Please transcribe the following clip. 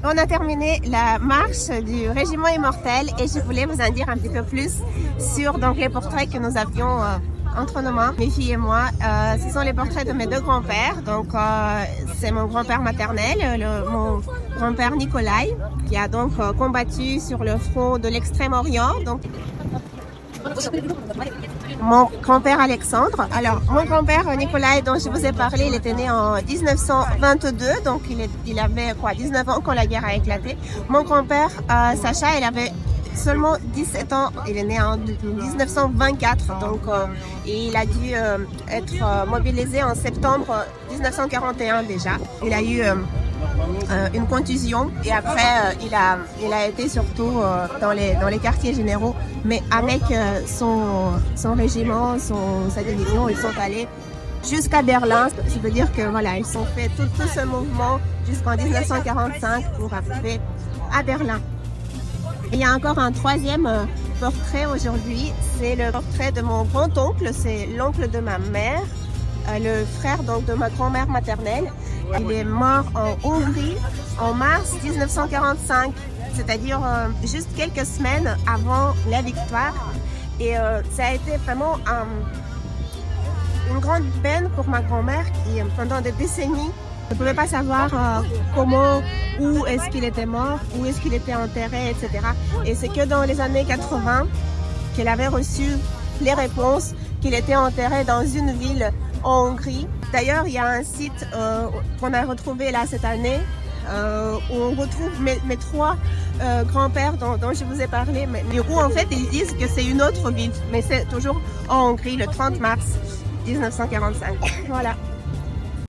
On a terminé la marche du Régiment Immortel et je voulais vous en dire un petit peu plus sur donc, les portraits que nous avions entre nos mains, mes filles et moi. Ce sont les portraits de mes deux grands-pères. Donc c'est mon grand-père maternel, mon grand-père Nikolai, qui a donc combattu sur le front de l'Extrême-Orient. Donc mon grand-père Alexandre. Alors, mon grand-père Nikolai, dont je vous ai parlé, il était né en 1922, donc il avait 19 ans quand la guerre a éclaté. Mon grand-père Sacha, il avait seulement 17 ans, il est né en 1924, donc il a dû être mobilisé en septembre 1941 déjà. Il a eu une contusion et après il a été surtout dans les quartiers généraux, mais avec son régiment, sa division, ils sont allés jusqu'à Berlin. Je veux dire que voilà, ils ont fait tout ce mouvement jusqu'en 1945 pour arriver à Berlin. Et il y a encore un troisième portrait aujourd'hui, c'est le portrait de mon grand-oncle, c'est l'oncle de ma mère, le frère donc de ma grand-mère maternelle. Il est mort en Hongrie en mars 1945, c'est-à-dire juste quelques semaines avant la victoire. Et ça a été vraiment une grande peine pour ma grand-mère qui, pendant des décennies, ne pouvait pas savoir comment, où est-ce qu'il était mort, où est-ce qu'il était enterré, etc. Et c'est que dans les années 80 qu'elle avait reçu les réponses qu'il était enterré dans une ville en Hongrie. D'ailleurs, il y a un site qu'on a retrouvé là cette année où on retrouve mes trois grands-pères dont je vous ai parlé, mais où en fait ils disent que c'est une autre ville, mais c'est toujours en Hongrie le 30 mars 1945. Voilà.